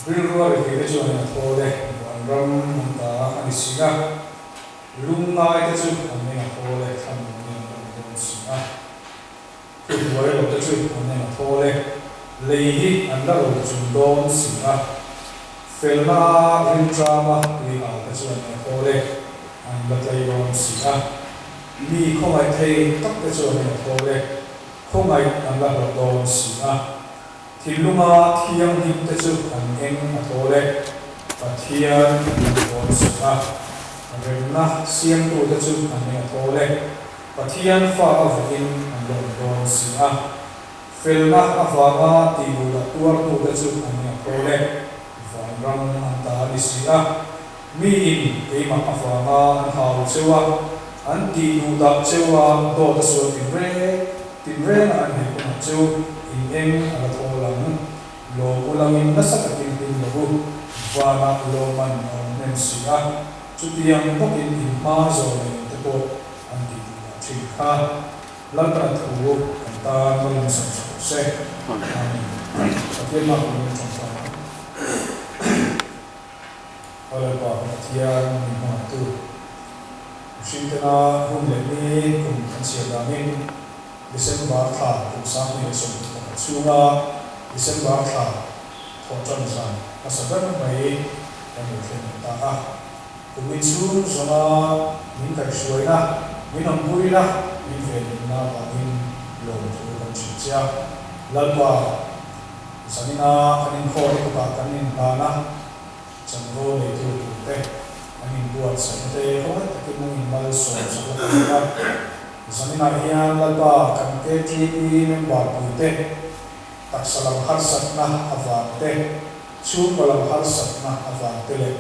Bilruwa ke chu na thole ram ta ani singa lunga ite chu ani na thole tham ni na singa ku wai lo te chu ani na thole leihi an la ro chu don singa felna rin drama ni a te chu ani na thole an la tlai don singa mi khomai thei tak te chu ani na thole khomai an la ro don singa Tilunga thiang him te chu an eng a thole pathian don singa remna siam tu te chu an eng a thole pathian fa avin an don singa felna avanga ti bu da tuar tu te chu an eng a thole van ram an ta ni singa mi in keima avanga an hau chewa an ti nu da chewa do ta so tin re na an he ko chu in eng ala tholang lo ulangin nasakatin din lagu wana loman nen siya chutiang bokin in ma zo ne tepo anti chikha lalta thu anta non sam se amen ma ko ni changpa ala pa tiang ni ma tu shintana hum le ni kum ansia damin December tha kum sang ni som Sunga December tha thotran san asaban mai ani thlen ta a kumin sun zona min kai suaina min ampuina min ven na ba min lo thu kan chicha lalpa sanina anin khori ko ba kanin na changro le tu te anin buat sante ho ta ki mun mal so sa ka sanina hian lalpa kan ke ti member puite taksalam harsat na avante chu palam harsat na avante le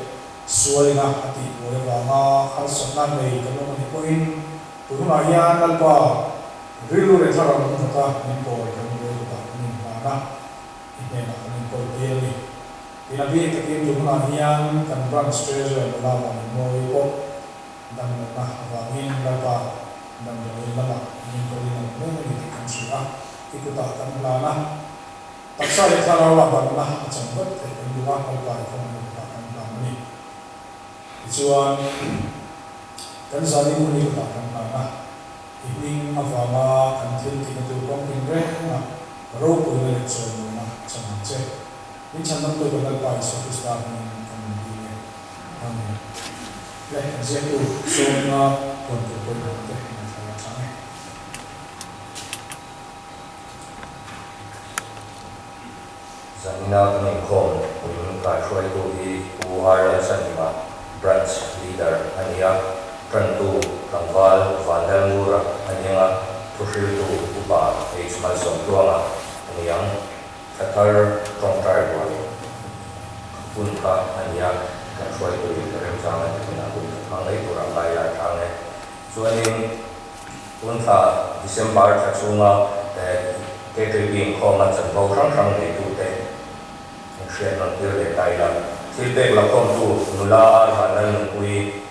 suai na ati orewa ma harsat na nei kanu ni koin turuna hian alpa rilu re thara mun ta ni ko kanu re ta ni na ine na ni ko deli inabi takin turuna hian kan branch treasurer la ma ni mo ko dan na avangin alpa dan ni lama ni ko ni ni kan sura ikuta kan lana taksa le tharawa banna achangbat te duwa kalpa khom ta kan lamani chuan kan zali muni ta kan na evening avama kan thil ti tu kom in re na ro ko le chuan na chang che in chanam to bal pa so to sta ni kan ni ne amen le je tu so na kon to ko te na chang Zamina ni khom kun ka shoi tu hi uar sanima branch leader ania prantu kangwal vandamura ania tushil tu upa mal som tuanga aniang thakar tongtar boy kun ka ania kan shoi tu rem jang na kun angai pura lai ya thang chuanin kun tha December thachunga ke being khom na chan bo rang nei tu te share on the dialogue. Tilbek la kom tu nula hanan ui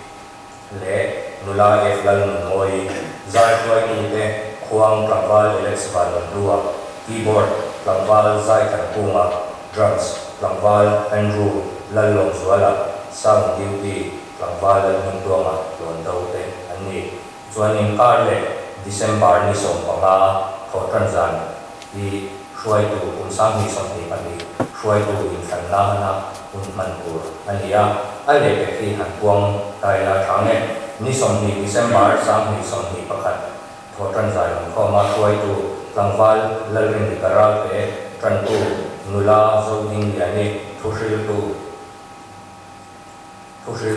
le nula eflan moi zai khoi ni te khuang plangwal alex van lua keyboard plangwal zai kan kunga drums plangwal andrew lalong zuala sound duty plangwal min tuanga lon dau te ani chuanin kar le December ni som panga thotran zan i khoi tu kum sang ni som ni pani khoi tu in kan la na un man pur ania ale pe khi han puang tai la thange ni som ni December sang ni som ni pakhat thotran zai ko ma khoi tu langwal lalring ni karal pe tran tu nula zo ding yani thushil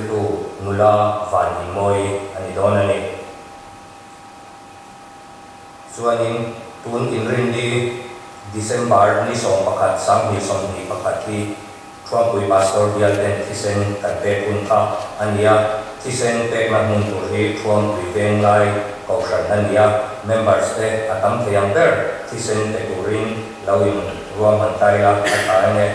tu nula van ni moi ani don ani chuanin tun in rin di December ni som pakhat sang ni som ni pakhat hi Trumpui pastor bial ten thisen kan pe kun kha ania thisen pe na mun tu hi Trumpui veng lai ko shan ania members te atam theyang ber thisen te turin lawin ruam han tai la atha ne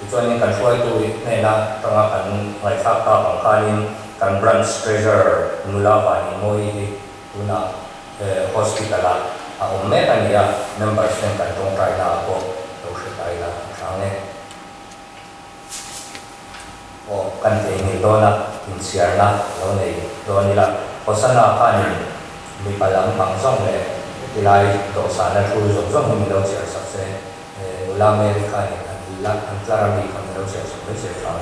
chuanin kan huai tu ne na tanga kan ngai thak ta bang khanin kan branch treasurer nula wani moi hi tuna hospital a umme ania members ten kan tong tai na ko to shi tai la thang ne o kan te ni dona in siar na lo nei doni la osana kan mi palam pang song le tilai do sa na thu zong zong mi lo chiar sak se la america ni la an clara mi kan lo chiar sak le se fa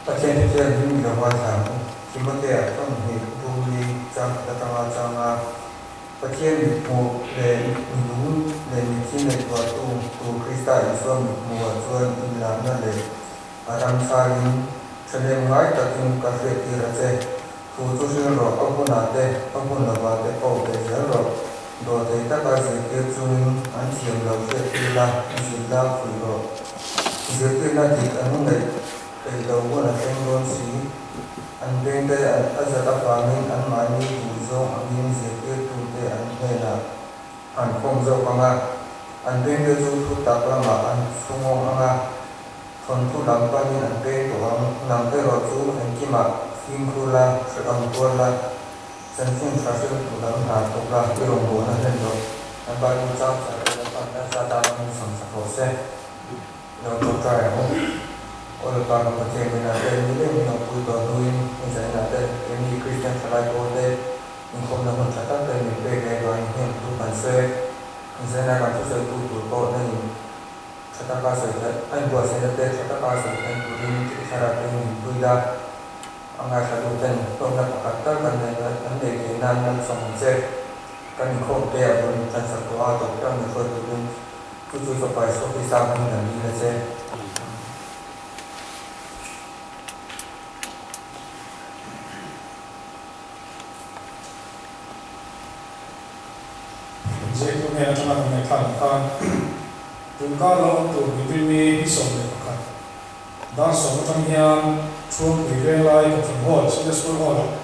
Patient care in the White House, Timothy from the Buli, Janga, Patient who then knew the Nikin to Christa is from Muazuan in Lana, Aram Sarin, Sanem White, Takin Cafe Tirate, who to the rock Opunate, Opunavate, the rock, though they Takas get to him until the Fetila, Zilla, Filo. Zilla did another. Cái đầu của là kênh luôn xí anh bên đây anh sẽ tập vào mình anh mà đi thủ dâu anh đi dễ cái thủ để anh này là anh không dâu bằng anh bên đây dù thu tập là mà anh không ngon ăn còn thu làm bao nhiêu anh bên của anh làm cái rồi chú anh kia mà phim thu là sự ăn thua là chân phim sản xuất của làm hàng cũng là cái đồng hồ nó lên rồi anh bao nhiêu cháu sẽ là ra ta mình sản xuất hồ sơ rồi tôi try không All the time of the team in a day, we didn't know what we were doing in the day. Any Christian like all day, in common with the other, in big day, going him to say, and then I got to say to go in Chataka, and was in the day, Chataka, and to him to Sarah in Buddha. And I had to then from the Pakata, and they came down some say, can you come there when you transfer to out of town before to do to do the price of his family and he say. Jadi tu ni adalah mengenai kan tungkar laut tu bibir hisap lepas dan semua yang cuam bibir lain tu hol sudah sekolah hol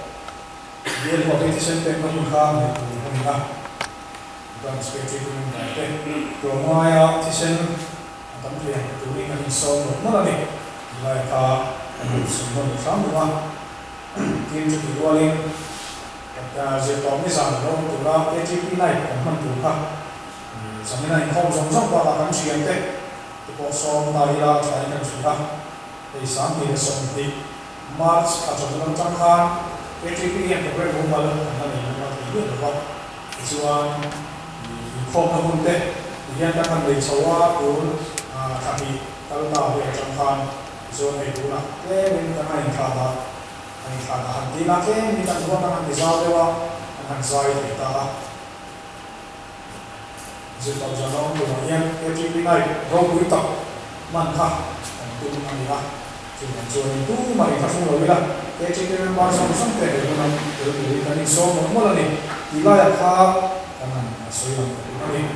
dia competition tempat mungkin itu mungkin dan seperti itu mungkin Romaya tisen atau mungkin itu ni kan hisap mana ni mereka semua sama tim tu dua giờ có mấy rằng nó tụi nó cái chi phí này cũng mình tụi ha, sau này không giống giống qua là cái chuyện đấy, tụi có xong tại là phải cái chuyện ha, thì sáng thì là xong thì March cả trong năm trăm khan, cái chi phí hiện tại cũng mà lên thành là mình thì biết được không, thì không có vấn đề, thì hiện tại mình lấy số của thằng thì tao tạo về trăm khan, rồi này cũng là cái mình cái này khá là anh khá là hành tí là cái mình đang có năng lực giao đấy mà anh giải thì ta dự tạo ra nó từ mọi nhân cái chuyện này rau quý tập man khá anh tu anh đi ra thì mình chơi tu mà mình không nói là cái chuyện này bao giờ cũng sẽ để mình từ từ cái này số một lần này thì là khá anh suy luận cái này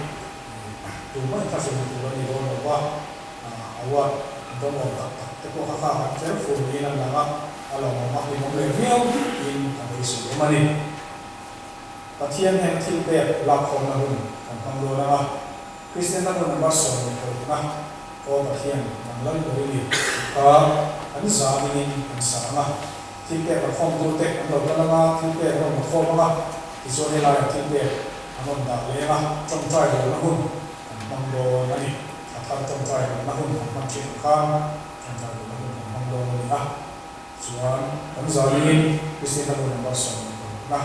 tu mà ta sẽ tu cái này rồi là awat itu mau tak itu khá cái phụ nữ làm là alors on va demander bien in avec mani patien hen til be la khon na hun kan do na Christian na hun ba so ni ko na ko patien man lan ko ni an za ni an sa na til be la khon do te an do na ma til be ro ma kho ma ti so ni la til be an da le na trong trai do na hun man do na ni athan trong trai na hun man chi kan trong trai do na hun man do ni na Tuhan, kami zalimin, Kristi na muna ba sa mga na,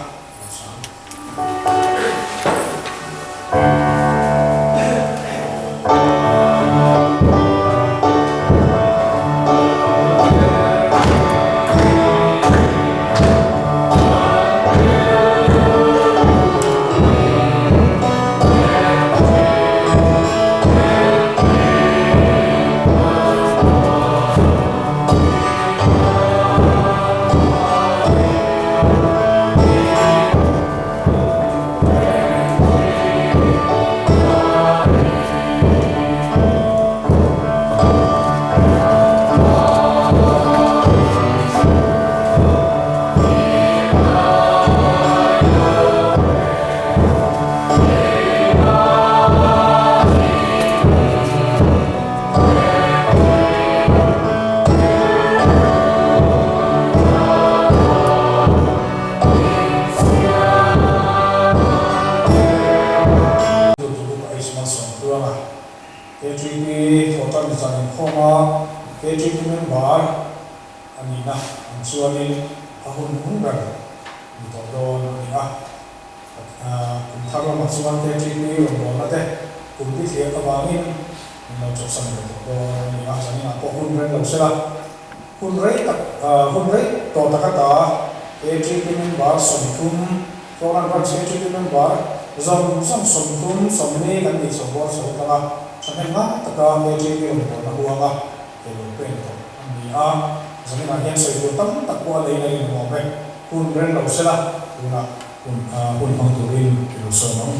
forma KGP member anina ang suanin ahun hunggan ito doon niya kung tama masuan KGP o nate kung bitiya kabangin ino choksan ito doon niya sa niya po hunren daw sila hunrei to takata KGP member somtum foran ran KGP member zong somtum somne kan ni sobor so tala sanema taka KGP member na huwa kelo pento niya jadi bagian saya tam tak kuat lagi mau kun brand lalu sila kun pangturin ilusono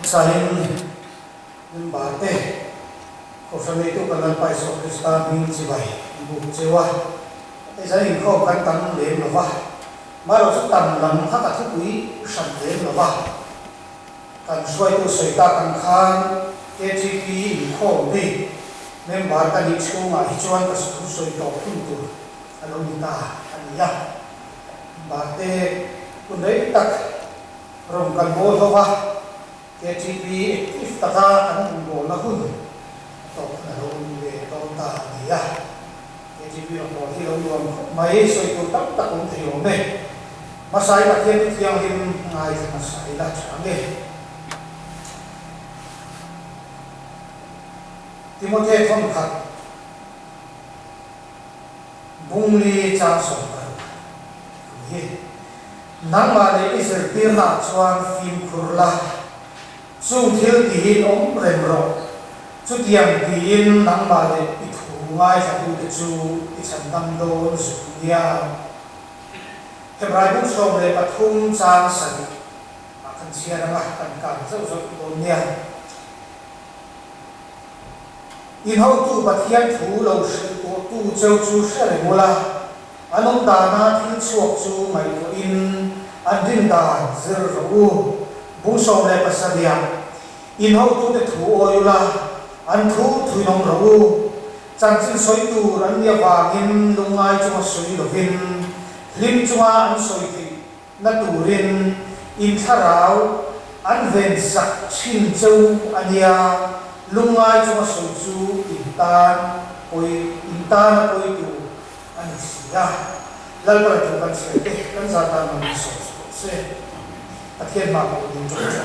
saling membate kosan itu kalau paisok Krista min cibai ibu cewa saya ingkau kan tam lem lawah malu tam lam hak atukui san lem lawah kan suai tu saya kan KGP kho be member ta ni chunga hichuan ka su soi to phuntu alomita ania bate kunai tak rom kan bo lowa KGP if taka an bo na hun to na rom be to ta ania KGP rom bo hi rom mai soi to tak tak om thio me masai ta ken tiang him ngai masai la change Timothy thon khat bungli cha som ka hi nang ma le isir tirna chuan fim khurla chu thil ti hin om rem ro chu tiang ti in nang ma le i thu ngai sa tu te chu i chan dam do su ya hebrai bu som le pathum chang san kan sia ra kan kan zo zo do nia in hậu tu bát hiền thủ lâu sự tu châu chu sẽ lại mua la anh ông ta na thiên chuộc chu mày của in anh đinh đàn giờ rồi bung sông lại bát sa in hậu tu để thủ oi la anh thủ thui nông rồi chẳng chỉ soi tu anh nhà vàng in lung ai cho soi được in lim cho anh soi thì na tu rin in thà rau anh ven sặc chín châu anh nhà lungai cuma soju intan koi tu anisia lalu itu kan sih kan zatan manusia se akhir mak ini coba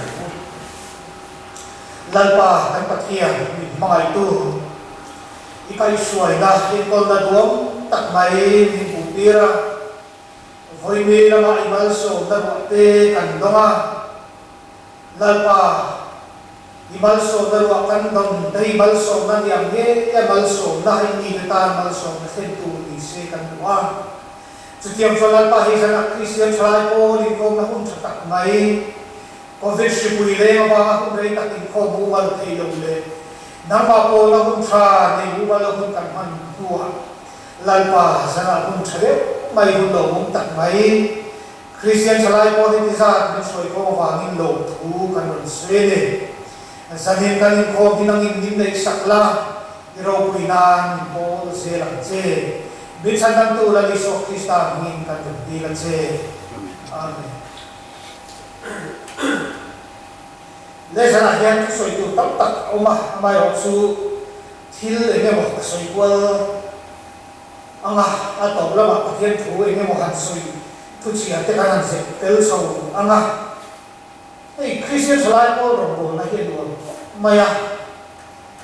lalu kan akhir mga itu ikai suai dah ikol na duam tak mai ni pupira voi me na ma imal so na te kan donga lalu imal so na wakan dom dai imal so na yang ye imal so na hindi ta imal so na sentu ni se kan wa setiap solat pa hi sana Christian solat ko ni ko na kun tak mai covid sipui le ma ko dai tak ko bu wal thei lo le na ma ko na kun tha ni bu wal kun kan man tuwa lal pa sana kun thale mai bu lo mong tak mai Christian solat ko ni sa ni soi ko wangin lo thu kan ron se le sanin kan ko ginangin dim na isakla iro puinan ko se lang che bisan tan tu la Yesus Kristus ngin kan di lan che amen le sana hian soi tu tak tak oma mai ro su thil enge mo soi kwal anga ato la ma pathian thu enge mo han soi tu chi ate kan se tel so anga ei Christian salai ko ro ko na hian do maya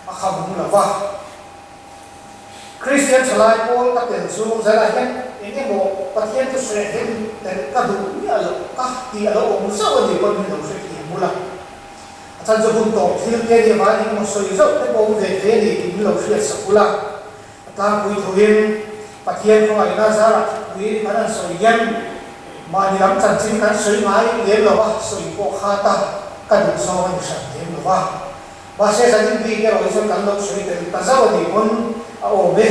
akham la wa Christian salai ko ka tel su zala hian enge mo pathian tu se hen tel ka du ni alo ka ti alo mo sa wa di ko ni lo se ki mula atan zo bun to thil ke di ma ni mo soi zo te ko ve ve ni ki lo se sa kula ta kui thoin pathian ko ai na zara kui kana soi yan mà đi làm chân chính cái suy nghĩ đến là ba suy bộ khata cái điều sau này sản đến là ba sẽ gia đình đi cái rồi cho cán bộ suy đến ta giao thì con ổn bê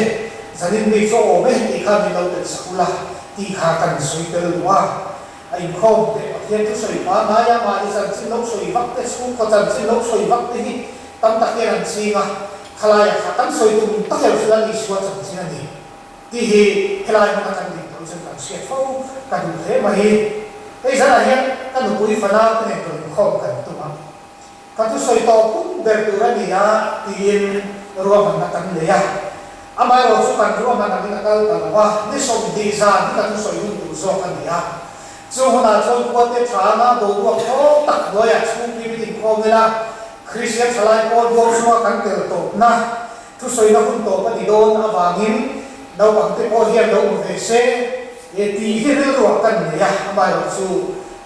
gia đình đi cho ổn bê thì khá đi đâu đến sકૂla thì khá cần suy đến là anh không để hiện cái suy mà ya mà đi chân chính lúc suy vắt cái xuống có chân chính lúc suy vắt thì tâm tắc cái làm gì mà khai là khá tâm suy tụng tắc hiểu là đi xuống chân chính là gì thì khai mà chân đi chân cần xét phâu cần thế mà hi bây giờ là hiện các đồng quý phần nào cái này cần không cần tụng kan tu soi to pun bertura dia tin ruang mana kan dia amai ro su kan ruang mana kan kal wa ni so di za ni kan tu soi hun tu zo kan dia chu hona chon ko te thana do ro ko tak do ya chu pi bi ko me la Christian salai ko do so kan te to na tu soi na hun to pa di don awangin đâu bằng cái ô hiền đâu về xe để tí cái ruộng cần này à mà rồi su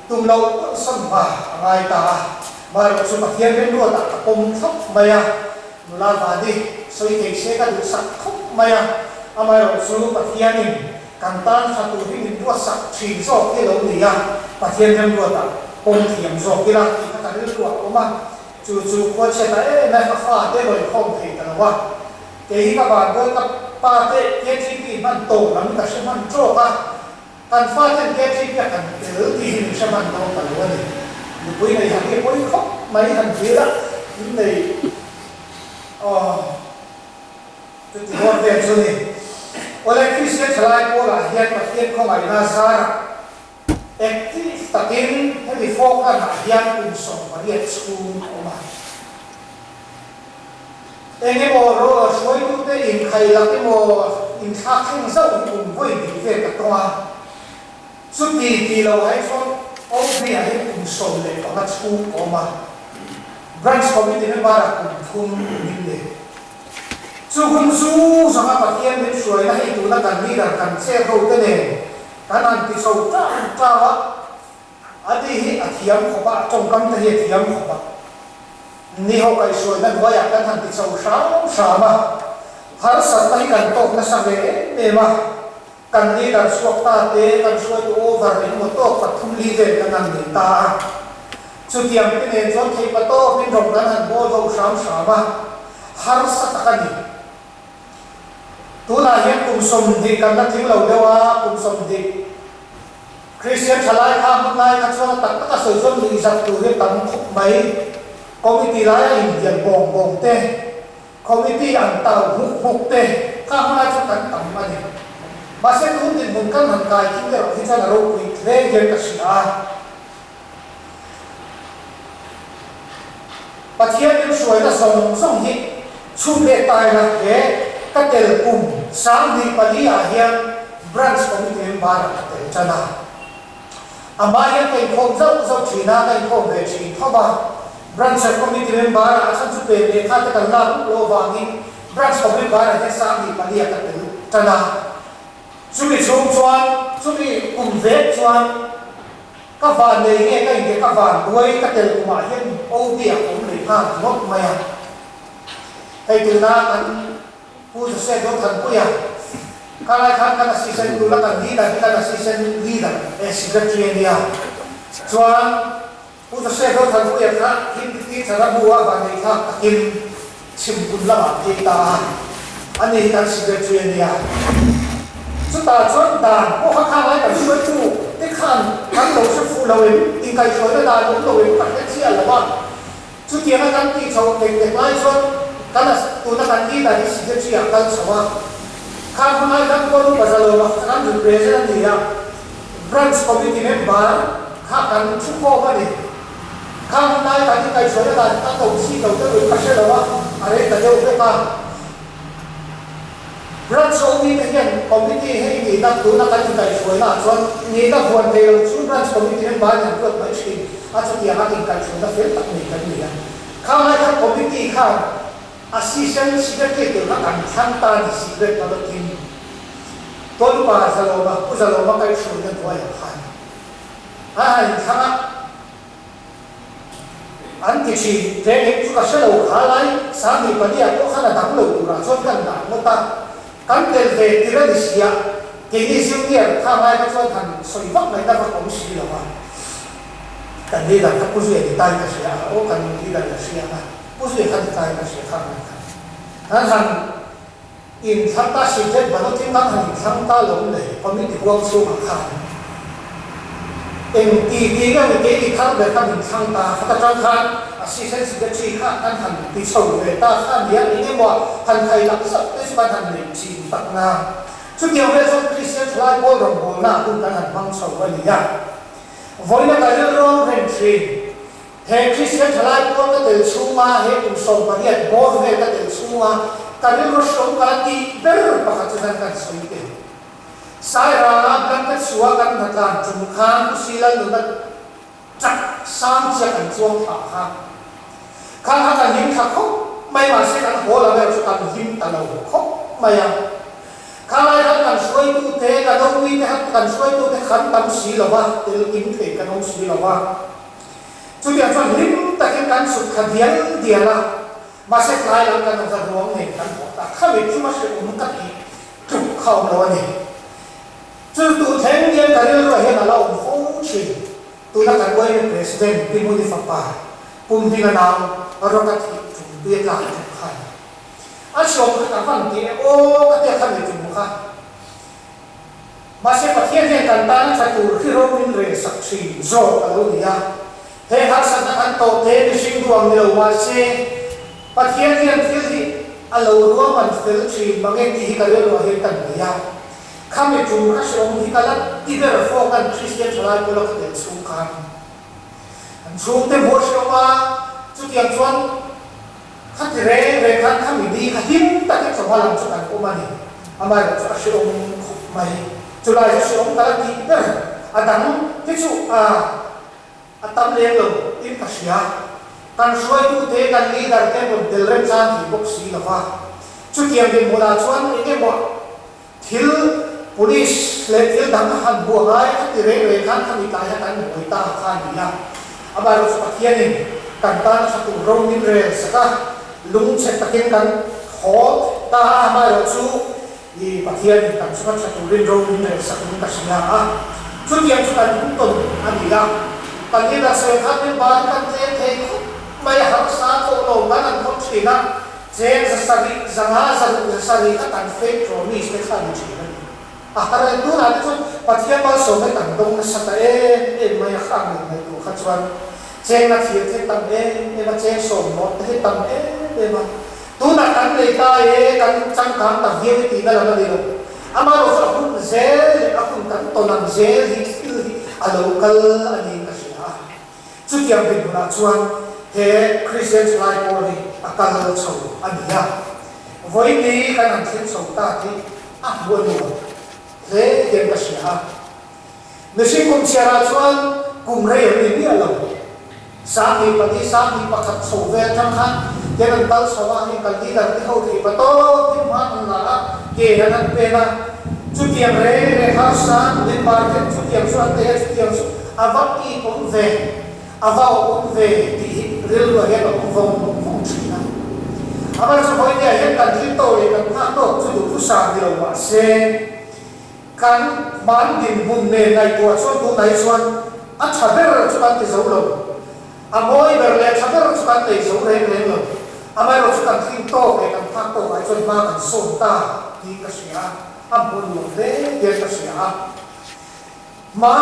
tung lâu sân mà ngày ta mà rồi su mặt hiền bên ruộng ta cùng thóc mày à là và đi soi cái xe cái được sạch thóc mày à mà rồi su mặt hiền mình càng tan phát tụ hình ruộng sạch chỉ do cái lâu này à mặt hiền bên ruộng ta cùng thiểm do cái là cái cái ruộng của mà chú qua xe này này phát phát để rồi không thể cái nào cái các bạn với các ba thế KTP man tổ lắm cả sẽ man trộn à cần phát triển KTP cần tự thì mình sẽ man đâu cả luôn này buổi này hàng cái buổi khóc mấy hàng kia đó những này tôi thì nói về chỗ này ở đây khi sẽ trở lại cô là hiện vật hiện không phải là sao active takin hay bị phong là hiện cùng sống và hiện school của mình em mò rồi suy tu te in khai là cái mò in thác không sâu cùng với những việc các toa suốt kỳ lâu hay xong ông bị hay cùng sầu lệ có mặt school có mà branch committee nên ba là cùng thun những đề su hun su sang apa kian đến suy là hay tu là cần đi là cần xe khâu cái này cái này thì sầu tra á ở đây ở thiam của bạn trong căn thì thiam của bạn ni ho kai soi na noya kan han ti chau sa ma har sa tai kan tok na sa ve me ma kan ni dar suak ta te kan soi to over ni mo to pathum li ve kan an ni ta chu tiam pe ne chon thei pa to pin rong kan han bo do sa ma har sa ta kan ni tu la hian kum som di kan na thing lo dewa kum som di Christian thalai kha mun lai ka chon tak ta soi zon li zat tu he tam khop mai committee lai Indian bong te committee an tau huk te ka hona chu kan tam ma ni ma se tu tin mun kan han kai kin de hi cha na ro wi le ge ka sia pathian ni suai na song hi chu le tai na ke ka tel kum sang di pali a hian branch committee ba ra ka tel chana ama hian kai khom zau thina kai khom ve chi thoba branch committee member a chan chu pe le kha ta kan la lo wangin branch committee member a sa ni palia ka te tana chu bi chung chuan chu bi kum ve chuan ka van nei nge ka in ka van duai ka tel kuma hian o bi a kum le ha nok maya kai tu na kan pu se do than pu ya ka lai khan kan assistant tu la kan leader assistant leader secretary dia chuanผู้จะเสกเขาทำผู้ยังนะคิดที่สารบัววันนี้ครับกินชิมบุญละหมาดกีตาอันนี้การสิ่งเดียวเนี่ยสุดท้ายชนด่านพวกข้าไว้กับช่วยผู้ที่ขันทั้งเราช่วยฟูเราเองอิงไก่ช่วยได้ด่านเราเองปัดเชี่ยหรือว่าชุดเทียนกันที่ชาวเด็กๆไล่ชนกันตัวนักการที่ได้สิ่งเชี่ยกันสว่าข้าคนไหนกันก็รู้ภาษาเรากันอยู่เบสนั่นเนี่ย branch committee member ข้ากันชุกโคมาดิข้างในการที่ไก่สวยได้ตั้งตัวซีตัวจะรู้ก็เชื่อว่าอะไรแต่เดี๋ยวไปมารัฐโซมีเป็นยังคอมมิตี้ให้มีนักดูนักการที่ไก่สวยน่ะส่วนนี่ก็ควรเดียวชุดรัฐคอมมิตี้นั้นบ้านอย่างเพื่อนไม่ใช่อาจจะอยากให้ไก่สวยนั้นเฟ้นตักนี่กันเนี่ยข้างในการคอมมิตี้ข้างอาชีพสิ่งที่เกี่ยวกับการทำตาดีสิ่งเด็กตลอดทิ้งต้นป่าสโลมาผู้สโลมาไก่สวยนั้นตัวอย่างไรข้างอันที่สี่เด็กทุกคนเราขายสามีปฏิญาณก็ขนาดดังเราดูราชนกันดังมากกันเดินเวทีระดับเสียเกี่ยวกับเนี่ยข้าไม่ก็ชอบทำสวยฟังไม่ได้ก็ผมสีละว่ากันนี่แหละถ้าผู้ช่วยติดตามก็เสียโอ้กันนี่แหละเสียนะผู้ช่วยติดตามก็เสียข้างนั้นนั้นท่านอินทัพตาสิเจ็ดบรรลุที่นั่งหันทัพตาลงเลยพอมีติดวงสู้มาข้างเอ็มตีก็มีเกี่ยวกับแบบการทางตาเขาจะทำอาชีพสิ่งที่ข้าท่านทำที่ชาวเวต้าท่านเดียร์นี่ว่าท่านใครหลักสัตว์ที่บ้านท่านเลี้ยงชีตักนาชุดเดียวเรื่องคริสเตียนไลฟ์บอลรงโบนาคุณท่านบังชาววันนี้วันนี้การเรื่องเรนทรี he Christian thalai pon ka tel chunga he tum som pariat bor ve ka tel chunga kanil ro som kalati ber pakhat chan kan soite sai ra blan ka suwa kan natlan chum khan silan na chak sam cha kan chuang tha kha kha kan him tha kho mai ma se kan ho la ve chu kan him ta lo kho mai ya kha lai kan suai tu te ka dong wi te kan suai tu te khan tam si lo wa tel kim te kan ong si lo wa chu dia chuan lim takin kan su khadian diala ma se lai lang kan za ruang ne kan ho ta kha ve chu ma se ka ti tu khau lo ne chu tu theng dia ka ri ro he na la ong phong chi tu na kan wai president pi mu di fa pa pum di na ro ka ti tu bi la tu khai a shom ka fan ti o ka ti kha ne ti mu kha ma se pa thiên ne kan ta na cha tu khi ro min re sak chi zo a lo dia he har san kan to te ni sing ruang ni lo wa se pa thiên ne thil hi a lo ro man fel chi mangen ti ka lo he tan dia kami chung ka shom hi kala ti der fo kan Christian chalai ko lo ka te chung kan an chung te bo shoma chu tiang chuan khat re kan kami di ka him ta ke chwa lam chu kan ko mani amai ro chu shom mai chu lai shom kala ti der adang ti chu atam le lo in ka sia kan suai tu te kan leader te mo del rem chan hi bok si lawa chu tiang de mo la chuan e mo thil police le thil dang han buangai ti re kan kami ta ya kan mo ta khan dia aba ro sa khian ni kan ta sa tu ro min re saka lung che takin kan kho ta ma ro chu i pathian kan sa tu rin ro min re sa kun ka sia a chu tiang chu kan ton ani la kan ni da se khat ni ba kan te te mai har sa ko lo kan an thot chi na chen sa sari zanga sa sari ka kan fake promise te khan chi ahara tu na tu pathian ba so mai tang dong na sa ta mai khang ni mai tu kha chuan chen na thia te tam ma chen so mo te tam ma tu na kan le ta kan chang kan ta hi ti na la ni lo ama ro sa hu zel a kun kan to nang zel hi a local ani ka sia chu tiang bin na chuan he Christians like body akal chho ania voi ni kan an thil so ta ti a bo ni le yen ka sia ne si kum sia ra chuan kum re ni ni alo sa ni pa ti sa ni pa khat so ve thang khan yen an dal so wa ni kal ti dar ti ho ti pa to ti ma na ke han pe na chu tiang re ha sa ni pa te chu tiang so te chu tiang so avak i pom ve avao pom ve ti ril lo he lo vong vong chi na aba so hoi ne yen kan ti to le kan ha to chu du sa ni lo wa se kan man din bun ne nai to so tu nai chuan a chaber chu kan ti zo lo a moi ber le chaber chu kan ti zo re lo a mai ro chu kan ti to ke kan ha to ai chuan ma kan so ta ti ka sia a bun lo le ye ka sia ma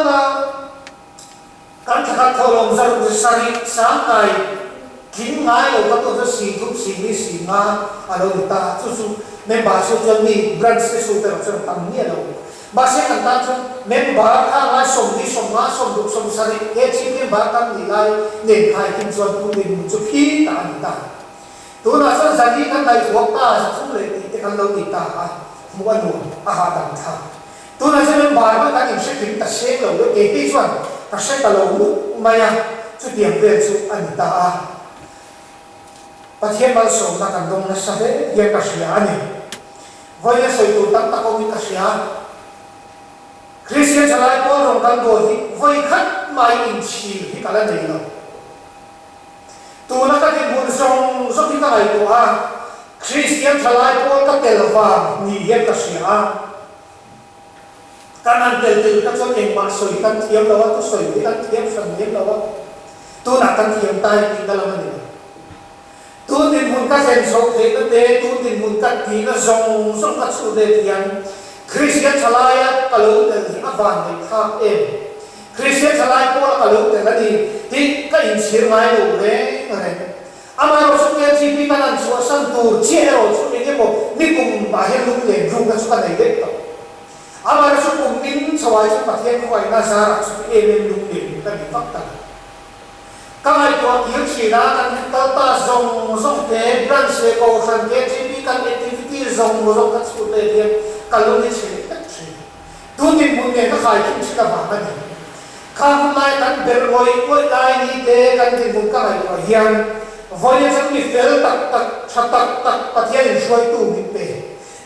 na kan thakha tholom zaru sari sang kai kin ngai lo ka to si thup si ni si nga alo ta chu chu me ba chu chuan ni branch se su ter chuan tam ni lo ba se kan ta chuan me ba kha la som ni som nga som du som sari e chi me ba kan ni lai ne khai kin chuan tu ni chu phi ta ni ta tu na chuan zani kan dai thuak ta sa chu le ti kan lo ni ta a mu anu a ha dang tha tu na chuan me ba ma kan in se tin ta se lo le ke ti chuan ta se ta lo maya chu tiang ve chu ani ta a pathian mal so na kan dong na sa he ye ka sia ani voi le soi tu tam ta ko mi ka sia Christian chalai ko rong kan do hi voi khat mai in chi hi kala nei lo tu na ka ti bun song so ki ka ai ko a Christian chalai ko ka telwa ni ye ka sia kanan tel ka cho eng ma soi kan thiam lo wa tu soi kan thiam san ni lo wa tu na kan thiam tai ti ka la ni tu din mun ka sen so the na te tu din mun ka ti na zong song ka chu de tian Christian chalaya kalu de avan de kha em Christian chalai ko la kalu de la di ti ka in sir mai lo le ne ama ro su ke chi pi kanan so san tu che ro su ni mo ni kum ba he lu le ru ka su ka nei de to ama ro su kum min chawai su pa thian ko ai na sa ra su e le lu le ka ni fak ta các ai có yêu chỉ là căn ta zong thế branch le cầu sản thế chỉ căn activity zong các sự lệ thiệt căn luôn đi chỉ tất chỉ tu tin muốn nghe các khai cũng chỉ là vàng cái này khám lại căn bể rồi lại đi thế căn tin muốn các ai có hiền voi như chẳng bị phèn tắc hiện suy tu mình bể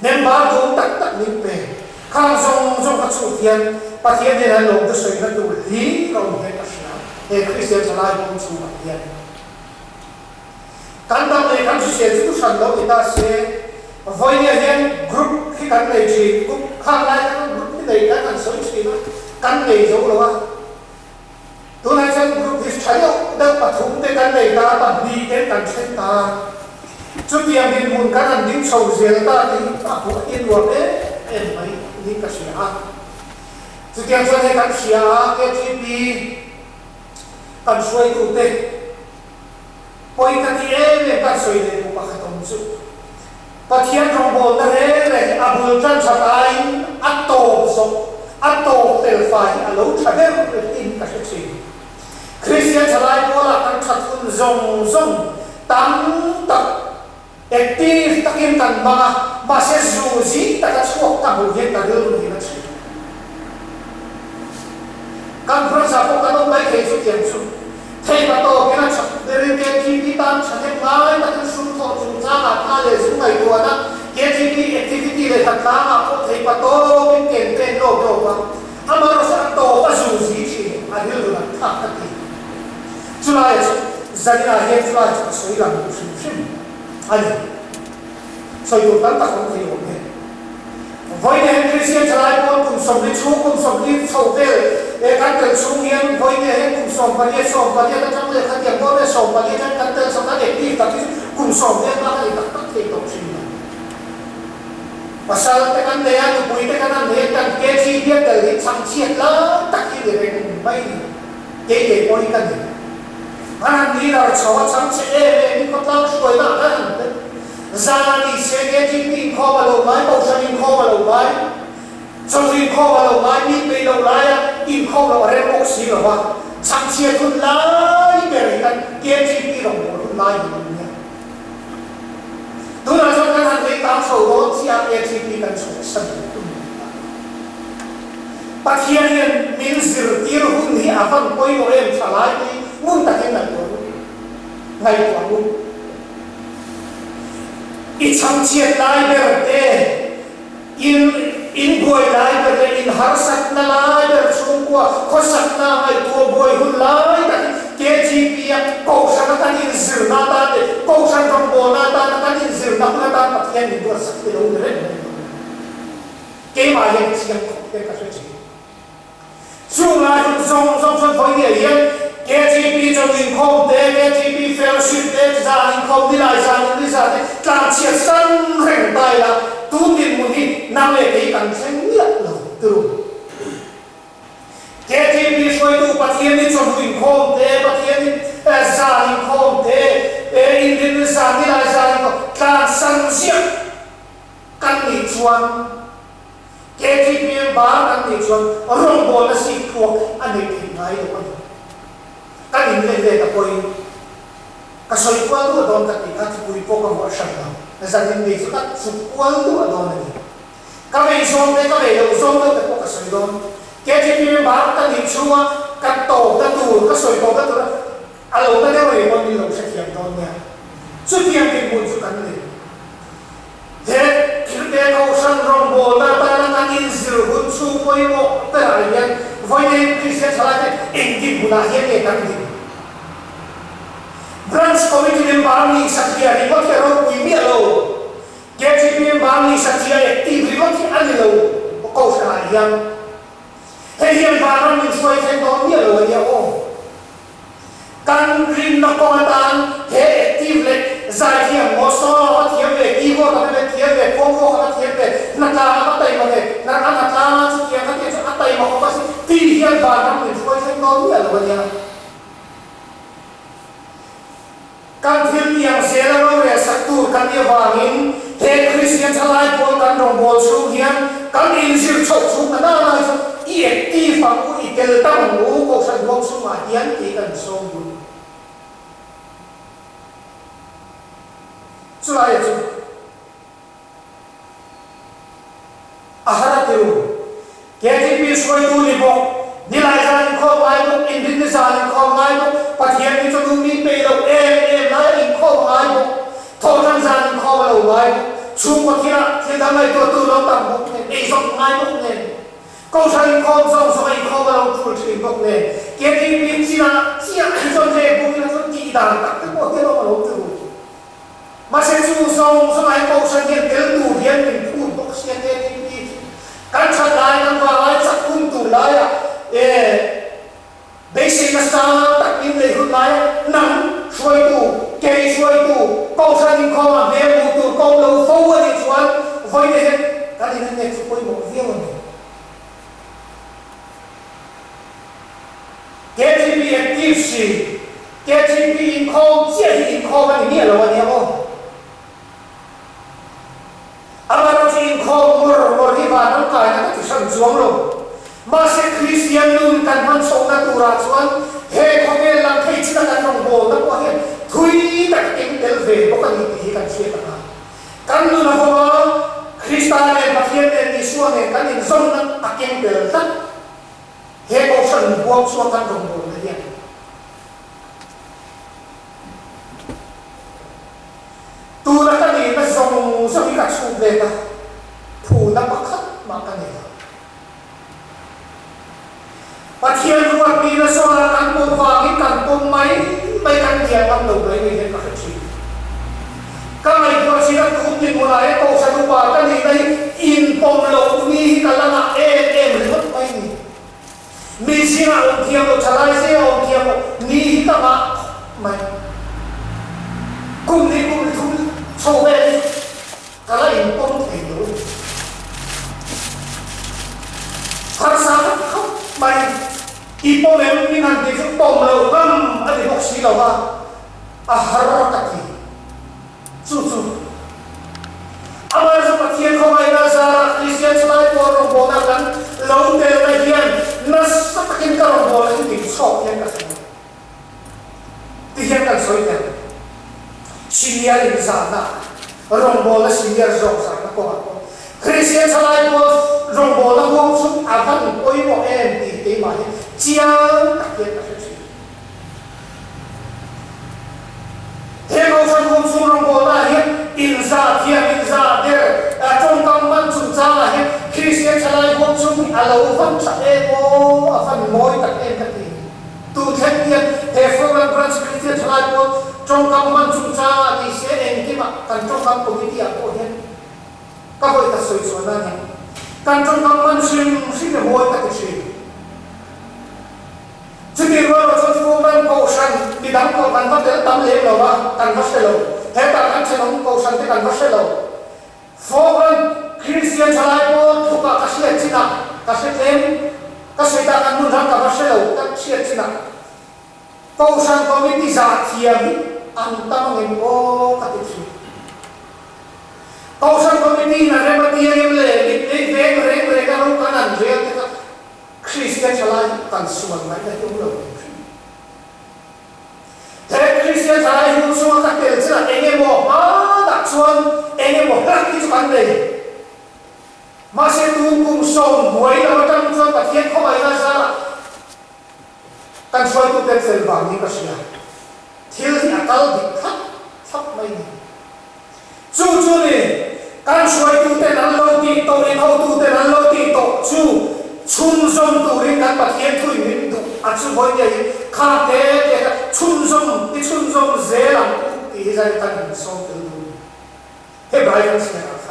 nên ba tu tắc mình bể khám zong các sự thiệt hiện nên là lòng cái suy nó tu lý rồi hết cả để Christian salai cũng chú mặt hiện căn tâm này căn sẽ chú sản đâu người ta sẽ với nhà hiện group khi căn này chỉ cũng khác lại các group này các căn soi chỉ nó căn này giống đâu à tôi nói rằng group thì trái đâu mà thủng cái căn này ta bản đi cái căn trên ta chút tiền bên muốn các anh đứng sầu riêng ta thì ta cũng yên luôn đấy em mấy đi cái gì à chút tiền cho nên căn gì à cái gì kan suai tu te poi ka ti e ka soi le ko pa khatom chu pathian rong bol na re abul tran chatai atto tel fai alo thaber in ka chi Christian chalai ko la kan thatun zong tam tak active takin kan ma se zu ji ta ka chuak ka bu ye ka dil ni na chi kan pro sa ko ka no mai ke chu tiam chu thầy mà tổ cái là chặt để lên cái chi phí tan chặt hết lại ta cứ xuống thọ xuống ra là ta để xuống ngày tuần á cái chi phí activity để thật ra là có thầy mà tổ bên kiện tên đồ đồ mà anh mà nó sẽ tổ cái dù gì chỉ anh hiểu là thật thật gì chú lại gia đình là hiện chú lại suy làm một sự anh suy đồ tận tắc không thấy ổn hết với những Christian trở lại con cùng sống đi chú cùng sống đi sầu về để các trường xuống hiền với những cùng sống và đi các trong để các trường có để sống và đi các trường sống các để đi các cùng sống để các cái các thể tổng trình và sau cái căn này anh cũng cái căn này căn cái chi tiết để sáng chiết là tất nhiên để mình bay cái để coi cái này anh đi là cho sáng chiết để có tăng suy là anh ra đi xe cái chi tiết kho vào lồng máy bầu sang kho vào lồng máy trong khi kho vào lồng máy đi về lồng lái in kho vào rèm bốc xí là hoa sáng chiết thuần lái để cái chi tiết đồng bộ thuần lái tôi nói cho các anh thấy tám số đó chỉ là cái chi tiết cần số sân bắt hiện hiện mình giữ tiêu hùng thì à phần quay của em trả lại đi muốn ta cái này rồi ngày qua luôn ít sáng chiết lại để in boy lại để in har sắc na lại để xung qua khó sắc na mai tua boy hun lại cái chi tiết cầu sang ta in giữ na ta để cầu sang trong bộ na ta in giữ na ta bắt hiện mình đua sắc cái đâu đấy cái mà hiện chiang cái cái chuyện chung lại trong thôi nghĩa hiện KGB trong hình không để KGB fellowship để ra hình không đi lại ra để làm chuyện sân hành tài là tu tiên muốn đi nam lệ cái cần sinh nhất là từ KGB soi tu bắt hiện đi trong hình không để bắt hiện đi ra hình không để in đi ra đi lại ra hình không làm sân siết căn bị chuan KGB ba căn bị chuan rong bol là xịt thuộc anh ấy thì ngay được không các in lên tập coi các soi quan tu đòn các in các cùi po các vợ sẵn nào là gia đình mình các soi quan tu đòn này các về xong đấy các về đầu xong đấy các soi đòn KGB ba các in chua các tổ các tù các soi tổ các tù alo các đeo về con đi lòng sẽ kiếm đòn nha xuất hiện thì muốn xuất cảnh này thế cái câu sân rong bồ ta đang ăn in giữ hôn su quay bộ tất cả những với những cái sẽ lại cái in kim bùn hiện để tăng đi branch committee member ni sakya report ke ro kui mi lo KGB member ni sakya active report ki ani lo ko sa yang he hian ba ron ni soi then do mi lo ya o kan rin na ko tan he active le zai hian mo so wa thiam ve ki ho ka ve thiam ve ko ho ka thiam ve na ta ka tai ma ve na ka ta chu ki ka ti chu tai ma ko pa si ti hian ba ron ni soi then do mi lo ya kan thil yang sela ro re saktur kan ye wangin he Christian chalai pol kan rong bol chu hian kan in sir chok chu na na chu i active pang u itel tang u ko san bok chu ma hian ti kan so bu Sulai itu. Ahara teru. KTP suai tu libo. Nilai jalan kau mayu, indin jalan kau mayu. Patian itu lumi pelo lai kau mayu. Thoran jalan kau mayu. Cuma kira damai tu lo tambuk ne, esok mayu ne. Kau saling kau sama kau malu tu cimbuk ne. KTP cina itu je bukan itu tidak tak kau kira malu tu. Masih susah sama kau saling tertu dia pun box yang KTP. Kan cakap kan kalau cakap tu lah basic nasta tak ini lehut lah nam suai tu kei suai tu kau saling kau ambil tu kau lalu forward itu kan voi deh kan ini next point mau dia mana KTP aktif sih KTP kau jadi kau kan ini lawan dia mau Amar jin kau mur di mana kau nak tu sanjuang lo masih Kristian nun kan man sok na tura chuan he khomel lang thei china kan rong bol na ko he thui tak eng tel ve bo kan ti kan che ta kan nu na ho Kristane pathian ne ni suan ne kan in zon na akeng tel ta he ko san buang suan kan rong bol na dia tu na kan ni na zong so hi ka chu ve ta phu na pakhat ma kan ni Pathian ruat ni na soal kampung wangi kampung mai kan dia kan lo mai ni kan kecil. Kamai tu sila tu ni mulai kau satu part ni dai in pom lo ni kalanga lemot mai ni. Misina dia lo chalai se dia lo ni kama mai. Kum tu chowe kala in pom thei lo. Har sa mai ipo lem ni nanti tu pom lo kam ada boksi lo ba ahar kaki cucu amar seperti yang kau main azar Kristian selain orang bola kan laut terbagian nas seperti orang bola itu sok yang kasih tiada kan soalnya senior di sana orang bola senior jauh sana kau Kristian selain orang bola kau akan kau mau di mana Chiang tak dia tak sih. Hego sang surong bola inza dia der trong kamman sunza Kristian salai bom sung alau fan sa ego afan moi tak tak tu thia heforan branch Kristian salai bom trong kamman sunza di se en ki ma kan trong kam committee ko hen ka boi ta soi sona ni kan trong kamman sim moi tak sih Jadi kalau transforman kausan di dalam kau kantor dia tam lem lawa kanvas lo, hebat kan senang kausan di kanvas lo. Foran Kristian salai pun buka kasih cina, kasih lem, kasih tangan mundur kanvas lo, kasih cina. Kausan komiti zatia ni antang mengo katisi. Kausan komiti na remati yang le, ini mereka orang kanan dia Kristian salai kan suan mai itu belum. Jadi Kristian salai itu semua katel cina enge mo tak suan enge mo lagi itu kan deh. Masih tunggu som buai dalam macam suan patian kau bayar salah. Kan suan itu tersel bangi kasih. Til ni akal dikat mai ni. Cucu ni kan suan itu tenan lo di to ni kau tu tenan lo di to cu. 춘성 또리 간바 thiên 민도 아주 뭐냐 카데 춘성 이 춘성 제랑 이자에 단 성들도 헤브라이어 스네라카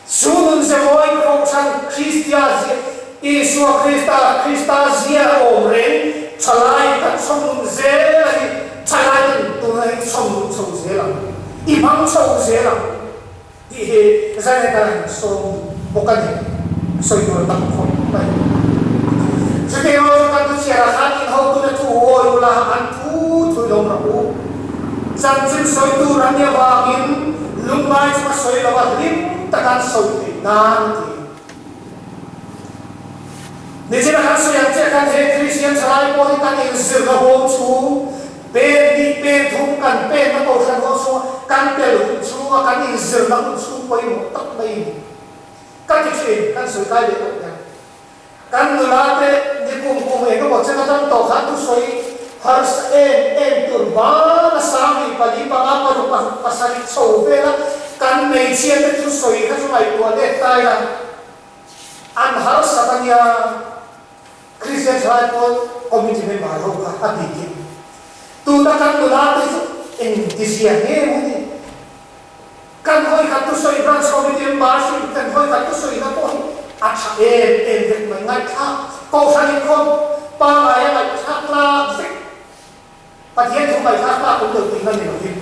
수는 세모이 공산 크리스티아지 이수와 크리스타지아 오브렌 찰라이 단 성문 제라기 찰라이 또는 성문 성제랑 이방 성제랑 이 자에 단 성 복까지 soi tu tak phone mai jadi orang kan tu siapa hakin hau tu tu oi ulah antu tu dong rabu sambil soi tu rania wagin lumbai cuma soi lawat lim takkan soi nanti ni cina kan soi yang cakap je Kristian salai pun kan yang sirga bom su pen di pen thum kan pen na kau san semua kan zir nang su poi mo tak mai ka ti thin kan sui kai de ya kan nu la te ni kum e ko chen tan to kha tu soi har en tur ba na sami pa di pa pa ru pa sari chou ve la kan nei chian te tu soi kha chu mai tu le tai la an har satania Christian Bible committee member ro ka abi tu ta kan nu la te en disia he mu ni kan hoi ka tu soi branch committee member shi kan hoi ka tu soi na ko acha en ve mai ngai tha ko sa ni ko pa la ya mai tha la se pa thiên thu mai tha la cũng được tin nan ni tin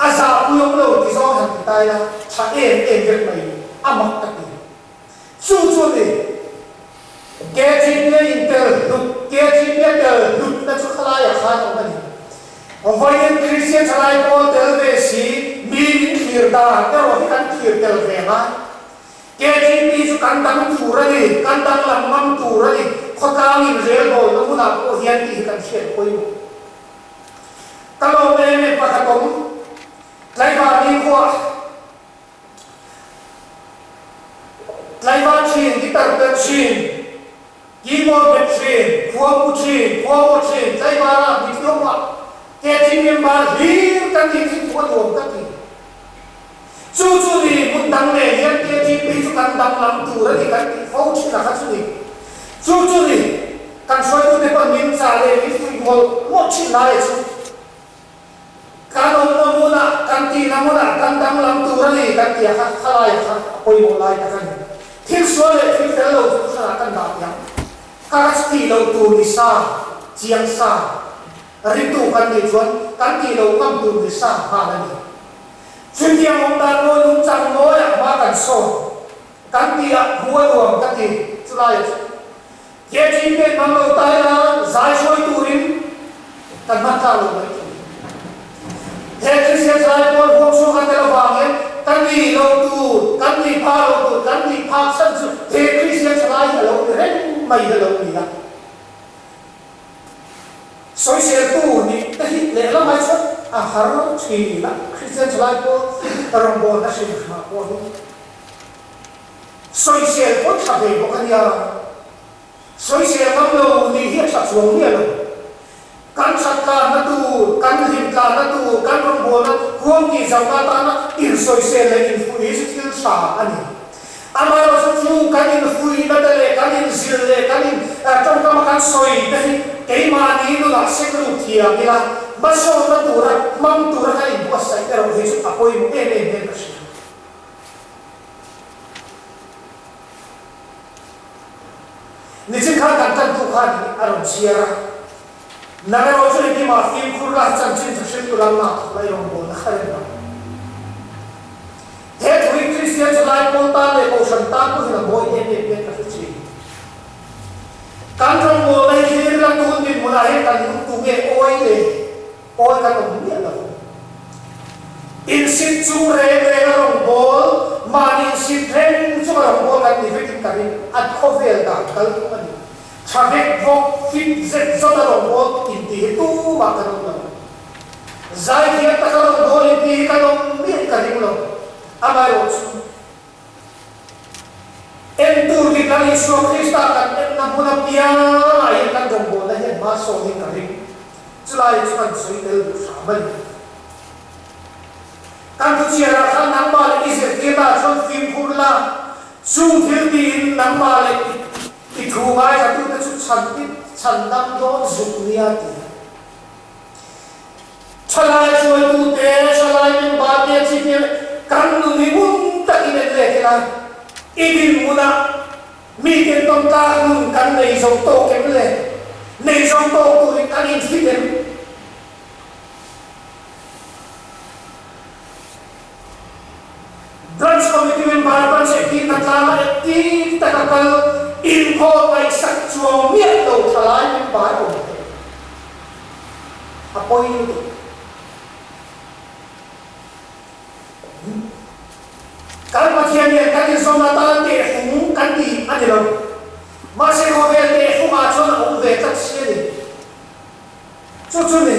aza pu yong lo ti zo han tai la cha en ve mai amak ta ti chu chu ni ke ji ne intel lu ke ji ne de lu na chu khala ya kha to ni Ovayan Christian salai ko telve si min khirda te ro kan khir telve ma ke ji pi chu kan dang tu ra ni kan dang lam mam tu ra ni khota ni rel bo no mu na ko hian ti kan shet koi mo kalo me pa ka kom lai ba ni ko lai ba chin gitar pe chin keyboard pe chin phua pu chin phua mo chin lai ba ra ni lo ma ke ji member hir kan ni thi ko lo ka ti chu chu ni mun dang ne hian ke ji pi chu kan dang lam tu ra ni kan ti fo chi na kha chu ni chu chu ni kan soi tu ne pa min cha le ni fu mo mo chi na le chu kan on na mu na kan ti na mu na kan dang lam tu ra ni kan ti kha khala ya kha poi mo lai ka kan thil so le thil fel lo chu sa kan da ya ka ti lo tu ni sa chiang sa ritu kan ni chuan kan ti lo ngam tu ni sa ha la ni chun ti am da no lu chang no ya ma kan so kan ti a huwa luang ka ti chu la ya ke ji me nam lo tai la zai soi tu rin kan ma ta lo mai he Christian zai ko ho so ka te lo ba nge kan ni lo tu kan ni pa lo tu kan ni pa san chu he Christian zai lo ren mai lo ni la soi se tu ni ta hi le la mai chu a har chi la Christian zai ko rong bo na se ma ko ni soi se ko tha be ko kan ya soi se ngam lo ni hi sa chuang ni lo kan sat ka na tu kan him ka na tu kan rong bo na huang ki zau ka ta na in soi se le in fu is til sa ani amai lo chu kan in fu i na le kan in zil le kan in trong ka ma kan soi ta hi ke ma ni lu la se lu thia mi la ba so na tu ra mam tu ra ka in bo sai ka ro he chu apoi mo e ka shi ni chin kha kan tan tu kha ni aron chia na ga ro chu ni ma film khur la chan chin cha shin tu la na la yong bo na kha na he thui Christian lai ko ta le ko san ta ko na boy e ka chi kan rong bo lai khir la tu ni mo la he kan tu ge oi le oi ka ko ni la in sit chu re rong bo ma ni sit ren chu rong bo kan ni fitin ka ni at ko vel da kal ko ni chavek vok fit zet zota rong bo in ti tu ma ka rong bo zai dia ta ka rong bo in ti ka rong mi ka ni lo amai ro chu en tur ki kan Yesu Krista kan en na mu na pia ai kan rong bo la he ma so ni ka ri chulai chu kan soi del du sa ba kan tu chia ra khan nang ba le is ke ta chon film phur la chu thil din nang ba le ti thu mai ka tu chu chan dam do zuk nia ti chalai choi tu te chalai min ba te chi te kan nu ni mun ta ki le le ke la idin muna mi ke tom ta nun kan nei zo to ke le nei zo to tu ni kan in fitem branch committee member branch active na tama active takakal info ay sakchuang miat daw talay member ko apoy nito kan mathian yan kan in soma talan te fung kan di anilo mase ko vel te funga chona ong ve tak siya ni chuchu ni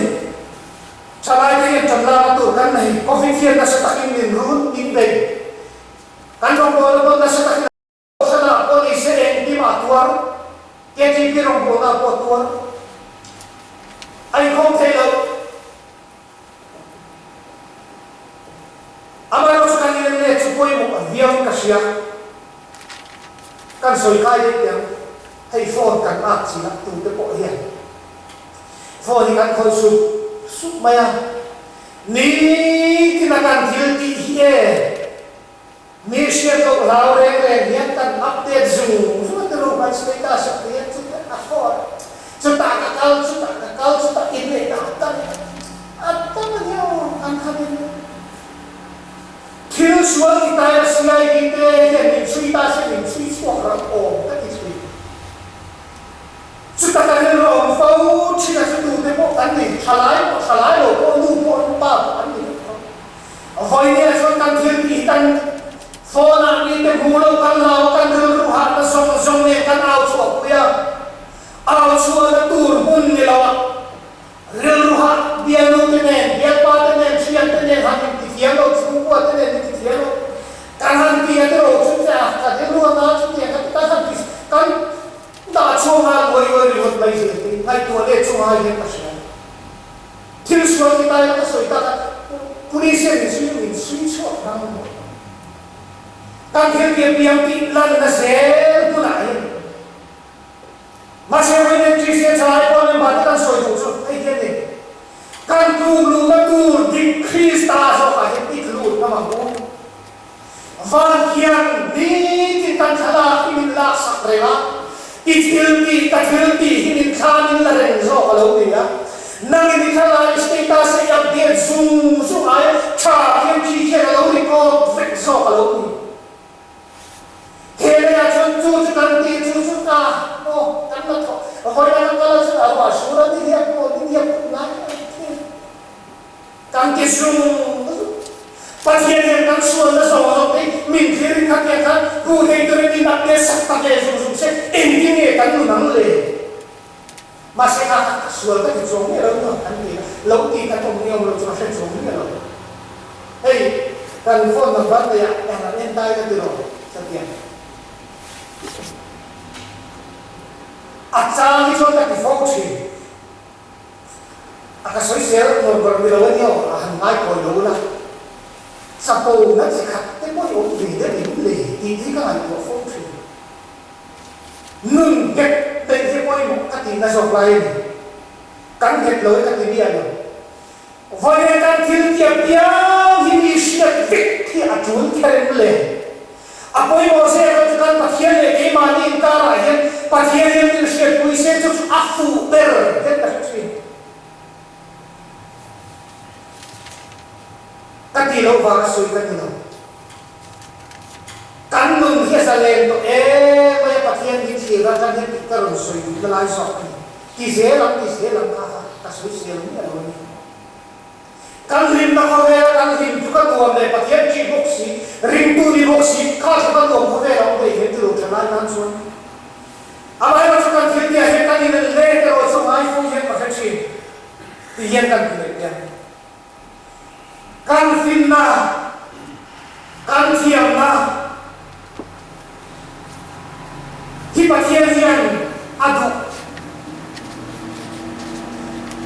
chalai te yan chamla tu kan này coffee thiên là sẽ takin min run in về kan rong bo lo là sẽ takin sana ko ni se en ti ma tuar ke ti pi rong bo na ko tuar ai không thấy đâu amaro sa kanila ni chupoy mo avion kasya kan soy kaya yang hay phone kan at sila tu te po hiyan phone kan khol su maya ni kinakan thil ti hiye ni share lo lao re hiyan kan update zoom so te ro kan status sa hiyan so ta afford so ta in le ta at ta niyo ang khamin thiếu xuống thì ta là suy kinh tế hiện mình suy ta sẽ mình suy xuống rồi ổn các cái gì chúng ta cần nên làm phẫu chỉ là sự tu tế bộ anh mình thả lái rồi có nu bộ ba anh mình vậy nên chúng ta thiên thì cần phô nạn đi tới bù lâu cần lao cần rưu hạt nó song này cần ao chuộc là tur bún như là rưu hạt bia nu thế này bia ba thế này chiên thế này hạt yang lo chung qua thế này thì yang lo càng hàng kia thế rồi chúng ta cả thế luôn đó chúng ta hàng kia càng đã chung hàng người một bây giờ thì ngay tuổi để chung hàng hiện tại thiếu số thì ta là số ta police mình suy cho năng một càng thêm việc biếng bị lần là sẽ tu lại mà sẽ với nên chỉ sẽ trái qua nên bạn ta soi thủ số hay thế này kan tu lu na tu decrease ta so ka he lu na ma ko van kian ni ti kan thala in la sakrela ti in khan la ren zo ka lo ni ya nang ni thala status se update zoom ai cha hem chi che lo ni ko vek zo ka lo ni he le a chon chu kan ti chu ka no kan na tho ko ya na la sa ba sura ni ya ko ni ya na kan ke sung pathian yang kan suan na so te min thir kha ke kha ku he to ni na te sak ta ke sung se en ti ne kan nu nang le ma se kha suan ta ke sung ne lo kan ni lo ti kan tong ni lo so se sung ni lo hey kan phone number ya na en dai ka ti lo sa tian acha ni so ta ki phone chi akasoi sel no berbeda ni oh hangai ko lo na sapo na si khat te mo yo vi de ni le ti ka ngai ko phong tri nun get te je mo mo ka ti na so lai ni kan get lo ka ti bia no vai ne kan til ti pia hi ni sia vik ti a chun keren le apoi mo se ka kan pathian le ke ma ni ta ra hen pathian le ti sia pui se chu afu ber het ta chi kati lo va sui kati lo kan nun hi sa len to mai pathian di chi ra kan hi ka ron sui la lai so ki se lam ka sui se lo ni lo ni kan rim na ko ve kan rim tu ka do me pathian chi boxi rim tu ni boxi ka sa ka do ko ve lo be he tu la nan so amai lo kan thi dia he kan ni le ke ro so mai fu ye pa chi ti yen kan ni le kan finna kan thiam na hi pathian hian adu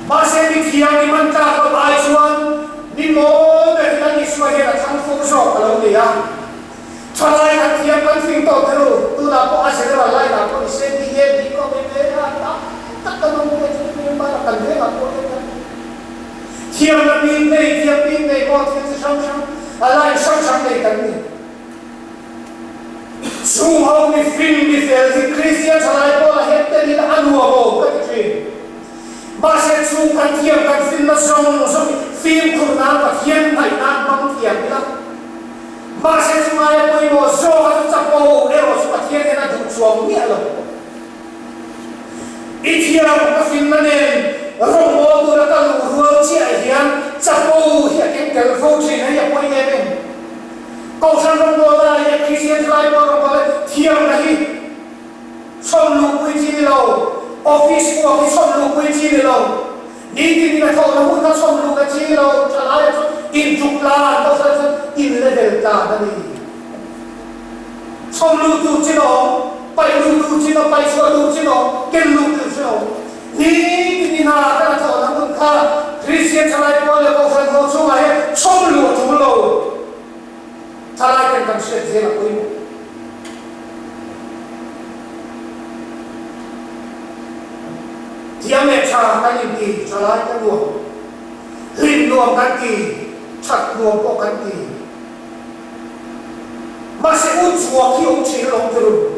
ba se ni thiam ni man ta ko ai chuan ni mo de ta ni swa he la thang fu so ka lo ni ya thalai kan thiam kan fin to thru tu na ko a se la lai na ko se ni he ni ko me me ta ta ka no mo ke ba kan de la ko thiam na pin nei ko thi sang alai sang nei kan ni sum ho ni fin ni fel ni christian alai ko la het ni anu bo ka thi ba se chu kan thiam kan fin na song film khur na pa thiam nai na bang thiam ni la ba se chu mai poi mo zo ha cha po e ro su pa thiam na du chuang ni lo i thiam ka fin na ne rong mo tu ra ka lu ruo chi ai hian chapo hi ken kel fo chi na ya poi ne ben ko san rong mo da ya christian lai mo ro ba thiam na hi chom lu pui chi lo office ko chom lu pui chi lo ni ti ni na thau na mu ka chom lu ka chi lo cha lai in ta đó đi xong lưu tu chứ nó bay lưu tu chứ nó bay xua tu chứ nó kén lưu tu chứ nó ni na cái thọ nó cũng kha Christian thay qua là câu phần câu số này xong lưu tu lâu thay cái cảm xúc gì là quý tiang mẹ cha cái gì thì cho lại cái luồng hình luồng cái gì chặt luồng có cái gì mà sẽ uống chùa khi ông chỉ lòng từ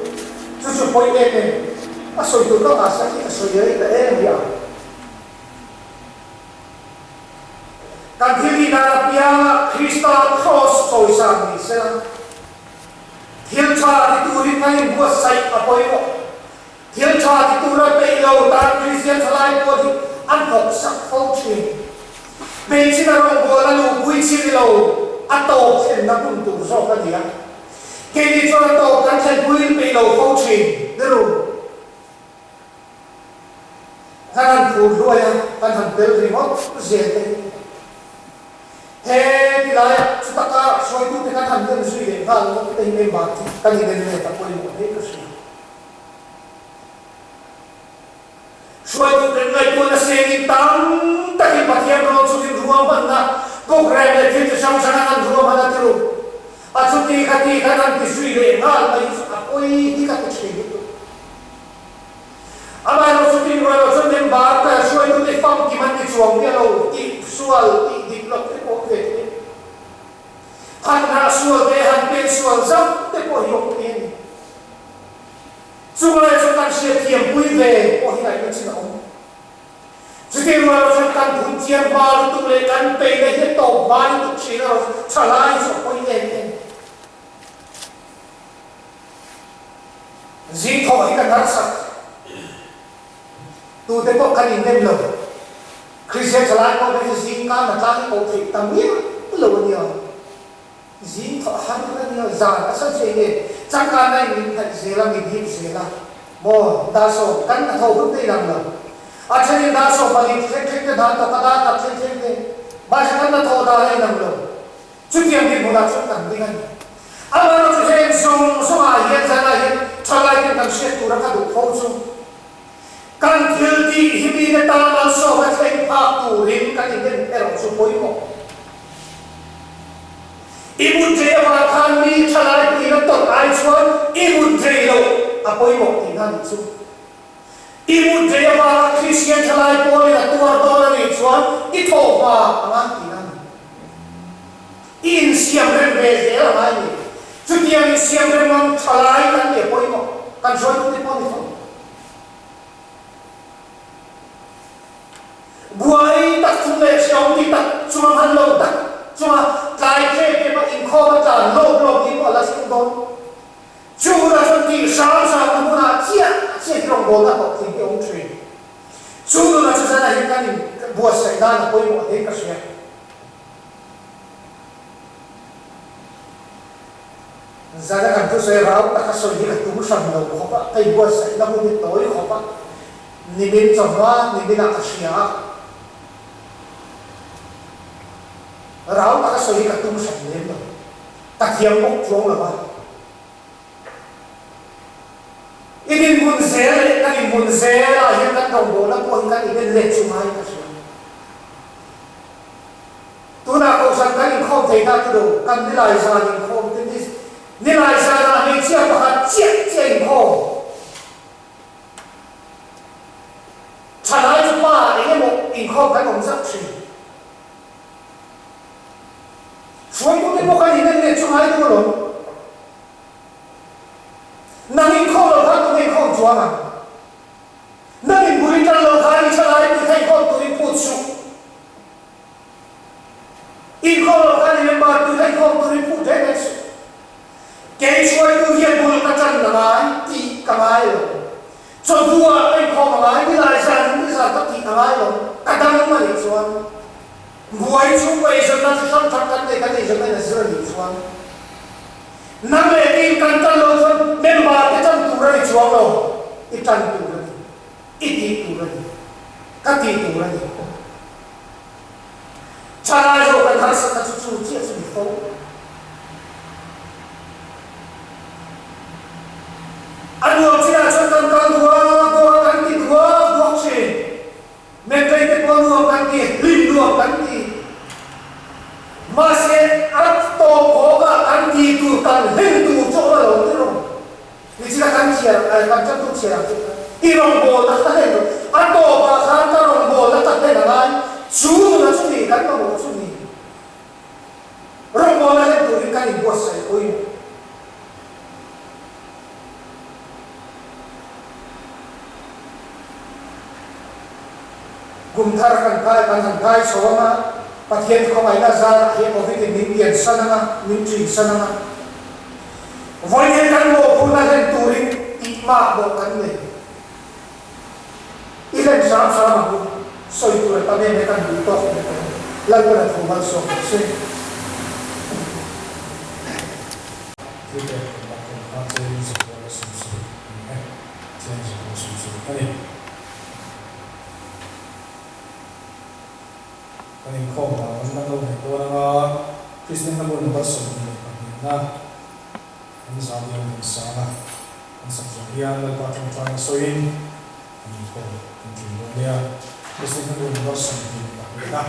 chú chú bôi em này mà soi từ đó mà sẽ chỉ soi đấy là em vậy cái gì là bia Christa cross soi sang đi xem thiên cha thì tu đi ngay mua say à bôi bộ thiên cha thì tu ra bây lâu ta Christian thay qua thì ăn học sắc phong truyền bây giờ là ông bố là lúc quý chi lâu ăn tổ thiên nó cũng tu rõ cái gì cái gì cho nó tổ cái chân quý bây lâu phong truyền được rồi cái anh phụ đuôi anh thằng béo thì mất dễ đấy thế thì lại chúng ta cả soi tu thì cái thằng béo suy nghĩ vào nó tình mình bảo cái gì bên này ta quên một hết cái gì soi tu cái ngày tu là sẽ đi tăng tất cả các hiện tượng xuất hiện ruộng bần na program này thì trong sáng ăn ruộng bần na tiêu à chúng ti cái thằng thì suy nghĩ ngal mà ôi đi cái chuyện đó à mà nó xuất hiện rồi nó xuất hiện bảo cái soi tu cái phong kim anh đi chuồng cái lâu đi sual đi lọc cái bộ về hắn ra sual cái hắn bên sual dốc cái bộ hiệu tiền chúng lại chúng ta sẽ thiểm quy về bộ hình này nó chỉ là ông chỉ khi mà chúng ta cũng chiêm bao tụ lệ căn bề này hết tổ bao tụ chỉ là trả lại cho quy về gì thôi cái nát sắc tu tế có cái nhìn lên Christian trả lại có cái gì cả mà ta cái bộ thịt tâm biết lâu nhiều gì thôi hắn cái nhiều già đã sao chuyện này chắc cả này mình thật gì là mình hiểu gì là mồ đa số căn là thầu không thể làm được à cho nên đa số mà đi thích cái đàn tộc đa tập thích cái ba sẽ căn là thầu đa này làm được chút tiền thì một đa chút cần đi ngay à mà nó sẽ hiện xong xong à hiện ra là hiện trả lại cái thằng sẽ tu ra cái đủ phong xong căn thiếu đi hibi cái ta làm sao mà thấy pháp tu riêng cái gì cái cái lòng số bối một ibu jaya và khan mi trả lại cái nó tốt ai chuan ibu jaya đâu à bối một thì nó đi xuống ibu jaya và Christian trả lại bối là tu ở đó là đi chuan ít thổ và anh thì nó in siam rèn về thế là ai nhỉ chút tiền siam rèn mang trả lại cái để bối một cái số tu đi bối thôi buai tak chung le siong ti tak chung han lo tak chung lai ke ke ma in kho ba ta lo in ala sing don chu ra chung ti sa sa mu na chia rong bo na ko ti ông tri chu na chu sa na hin kan bua sai da na poi mo he ka sia zada kan tu sai rau ta ka so hi ka tu sam lo ko ba kai bua sai na mu ni toi ko ba ni bin chong wa ni bin ka sia rau ta soi ka tum sang lên rồi ta thiam bốc chuông là ba idin mun zel ka in mun zel la hiện ta đồng bộ là ko ka in le chu mai ka soi tu na ko sang ka in khom thei ta tu do kan ni lai sa in khom tin ni lai sa na ni chia ba ha chia in khom cha lai chu ba ni mo in khom ka ông sắc chi suy tu cái bộ cái gì nên chúng ai tu rồi, nang in khâu là khác tu in khâu chua mà, nang in bùi trăng là khác in chả lại bùi thay khâu tu in bút su, in khâu là khác in mà bùi thay khâu tu in bút thế này, cái suy tu hiện bùi cái chân là ai, ti cái ai rồi, cho vua in khâu mà ai, cái lại sang cái ti cái ai rồi, cái đăng mà đi xuống. Buai chung quay dân na chung thắc cắn đây cái này dân này là zero đi chuan, năm lệ tin căn chân lâu chuan, nên bà cái chân tu ra đi chuan đâu, ít chân tu ra đi, ít tí tu ra đi, các tí tu ra đi, cha ra rồi cái thằng sẽ cái chú chia cho đi phố, tu kan hen tu cho lo lo tu ni sila kan chia kan chan tu chia i rong bol na ta hen a to ba khan ta rong bol na ta hen lai chu na chu ni kan ma mo chu ni rong bol na hen tu kan i bo sai ko i gum thar kan kai soma pathian ko mai na za he ko vi ni pian sananga ni tri sananga voi he kan mo phuna hen turin ti ma bo kan ne ilen sam sama bu soi tu ta ne kan du to la ko na thu mal so se Kani kong na wala na may ko na Kristen na ko na baso ni na ang sabi ng sana ang sakyan na patong trying so in kani ko ang niya Kristen na ko na baso ni na